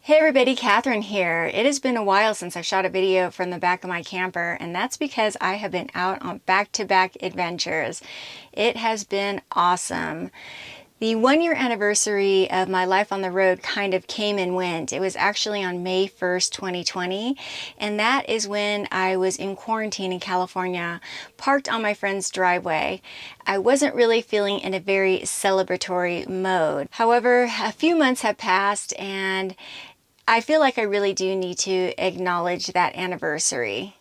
Hey everybody, Catherine here. It has been a while since I shot a video from the back of my camper, and that's because I have been out on back-to-back adventures. It has been awesome. The 1 year anniversary of my life on the road kind of came and went. It was actually on May 1st, 2020, and that is when I was in quarantine in California, parked on my friend's driveway. I wasn't really feeling in a very celebratory mode. However, a few months have passed and I feel like I really do need to acknowledge that anniversary.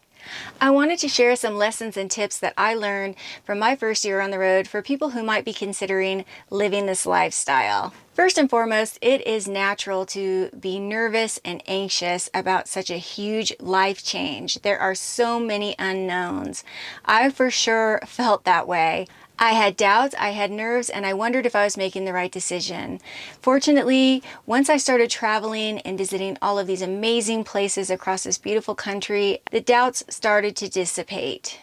I wanted to share some lessons and tips that I learned from my first year on the road for people who might be considering living this lifestyle. First and foremost, it is natural to be nervous and anxious about such a huge life change. There are so many unknowns. I for sure felt that way. I had doubts, I had nerves, and I wondered if I was making the right decision. Fortunately, once I started traveling and visiting all of these amazing places across this beautiful country, the doubts started to dissipate.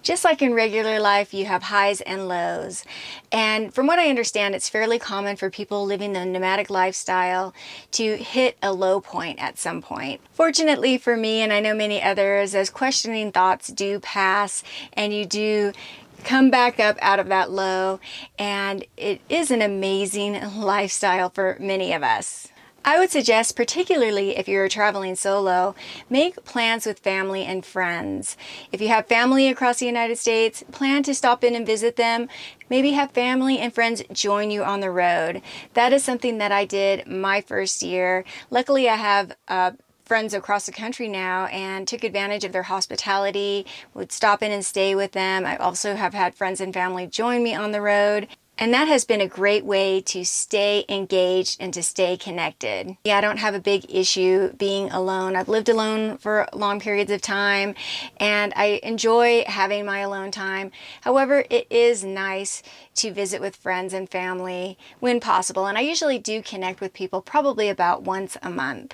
Just like in regular life, you have highs and lows. And from what I understand, it's fairly common for people living the nomadic lifestyle to hit a low point at some point. Fortunately for me, and I know many others, as questioning thoughts do pass and you do come back up out of that low, and it is an amazing lifestyle for many of us. I would suggest, particularly if you're traveling solo, make plans with family and friends. If you have family across the United States, plan to stop in and visit them. Maybe have family and friends join you on the road. That is something that I did my first year. Luckily, I have friends across the country now and took advantage of their hospitality, would stop in and stay with them. I also have had friends and family join me on the road. And that has been a great way to stay engaged and to stay connected. Yeah, I don't have a big issue being alone. I've lived alone for long periods of time and I enjoy having my alone time. However, it is nice to visit with friends and family when possible. And I usually do connect with people probably about once a month.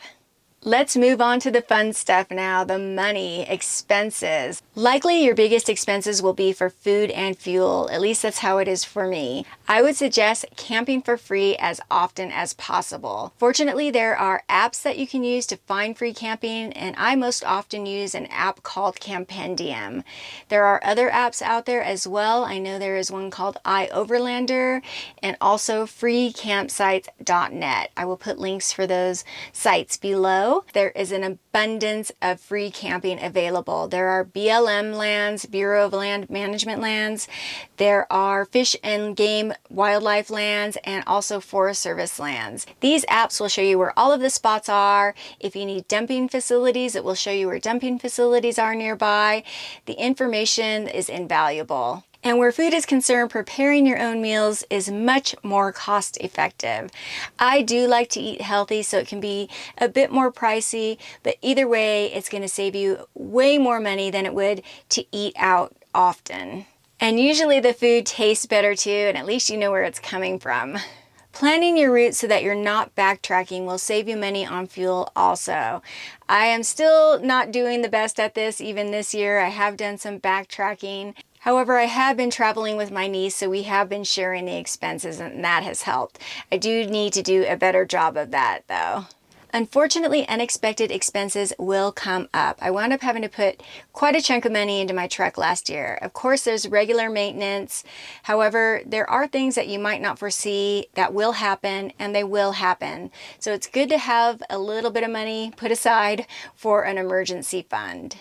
Let's move on to the fun stuff now, the money, expenses. Likely your biggest expenses will be for food and fuel. At least that's how it is for me. I would suggest camping for free as often as possible. Fortunately, there are apps that you can use to find free camping, and I most often use an app called Campendium. There are other apps out there as well. I know there is one called iOverlander and also freecampsites.net. I will put links for those sites below. There is an abundance of free camping available. There are BLM lands, Bureau of Land Management lands. There are fish and game wildlife lands and also Forest Service lands. These apps will show you where all of the spots are. If you need dumping facilities, it will show you where dumping facilities are nearby. The information is invaluable. And where food is concerned, preparing your own meals is much more cost effective. I do like to eat healthy, so it can be a bit more pricey, but either way, it's going to save you way more money than it would to eat out often. And usually the food tastes better too, and at least you know where it's coming from. Planning your route so that you're not backtracking will save you money on fuel also. I am still not doing the best at this even this year. I have done some backtracking. However, I have been traveling with my niece, so we have been sharing the expenses and that has helped. I do need to do a better job of that though. Unfortunately, unexpected expenses will come up. I wound up having to put quite a chunk of money into my truck last year. Of course, there's regular maintenance. However, there are things that you might not foresee that will happen, and they will happen. So it's good to have a little bit of money put aside for an emergency fund.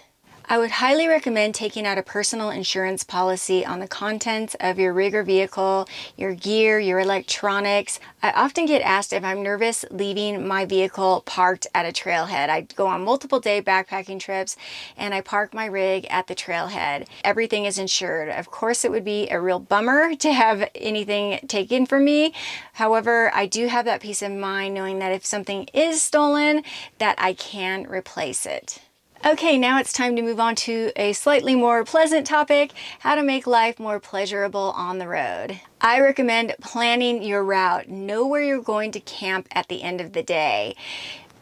I would highly recommend taking out a personal insurance policy on the contents of your rig or vehicle, your gear, your electronics. I often get asked if I'm nervous leaving my vehicle parked at a trailhead. I go on multiple day backpacking trips and I park my rig at the trailhead. Everything is insured. Of course, it would be a real bummer to have anything taken from me. However, I do have that peace of mind knowing that if something is stolen, that I can replace it. Okay, now it's time to move on to a slightly more pleasant topic, how to make life more pleasurable on the road. I recommend planning your route. Know where you're going to camp at the end of the day.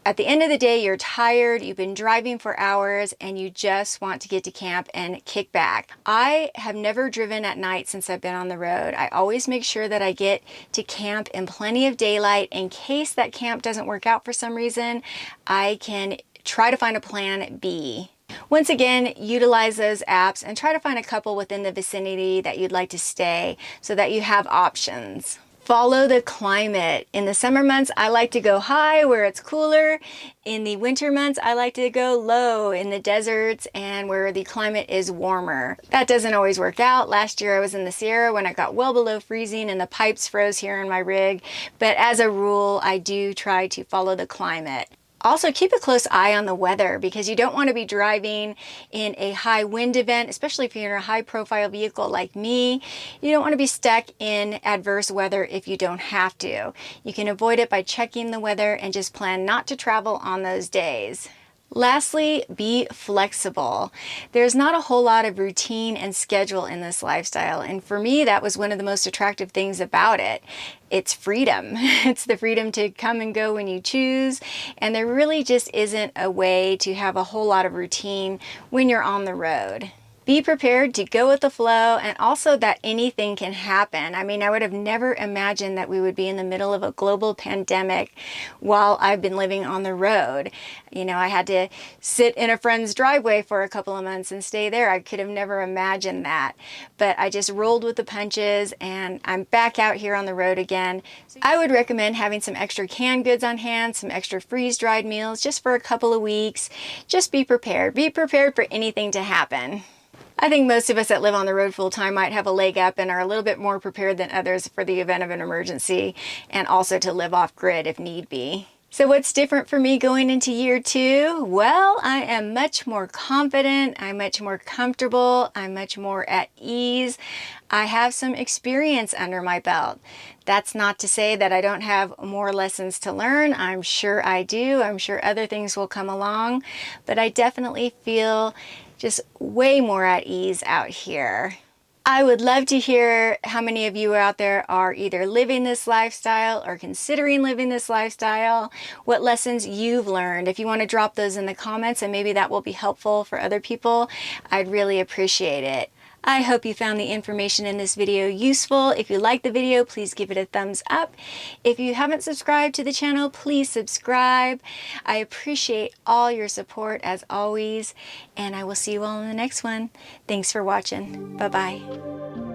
At the end of the day, you're tired, you've been driving for hours, and you just want to get to camp and kick back. I have never driven at night since I've been on the road. I always make sure that I get to camp in plenty of daylight in case that camp doesn't work out for some reason. I can try to find a plan B. Once again, utilize those apps and try to find a couple within the vicinity that you'd like to stay so that you have options. Follow the climate. In the summer months, I like to go high where it's cooler. In the winter months, I like to go low in the deserts and where the climate is warmer. That doesn't always work out. Last year I was in the Sierra when I got well below freezing and the pipes froze here in my rig. But as a rule, I do try to follow the climate. Also, keep a close eye on the weather because you don't want to be driving in a high wind event, especially if you're in a high profile vehicle like me. You don't want to be stuck in adverse weather if you don't have to. You can avoid it by checking the weather and just plan not to travel on those days. Lastly, be flexible. There's not a whole lot of routine and schedule in this lifestyle, and for me, that was one of the most attractive things about it. It's freedom. It's the freedom to come and go when you choose, and there really just isn't a way to have a whole lot of routine when you're on the road. Be prepared to go with the flow, and also that anything can happen. I mean, I would have never imagined that we would be in the middle of a global pandemic while I've been living on the road. You know, I had to sit in a friend's driveway for a couple of months and stay there. I could have never imagined that. But I just rolled with the punches and I'm back out here on the road again. I would recommend having some extra canned goods on hand, some extra freeze-dried meals just for a couple of weeks. Just be prepared. Be prepared for anything to happen. I think most of us that live on the road full time might have a leg up and are a little bit more prepared than others for the event of an emergency and also to live off grid if need be. So what's different for me going into year 2? Well, I am much more confident, I'm much more comfortable, I'm much more at ease. I have some experience under my belt. That's not to say that I don't have more lessons to learn. I'm sure I do. I'm sure other things will come along, but I definitely feel just way more at ease out here. I would love to hear how many of you out there are either living this lifestyle or considering living this lifestyle, what lessons you've learned. If you want to drop those in the comments and maybe that will be helpful for other people, I'd really appreciate it. I hope you found the information in this video useful. If you liked the video, please give it a thumbs up. If you haven't subscribed to the channel, please subscribe. I appreciate all your support as always, and I will see you all in the next one. Thanks for watching. Bye-bye.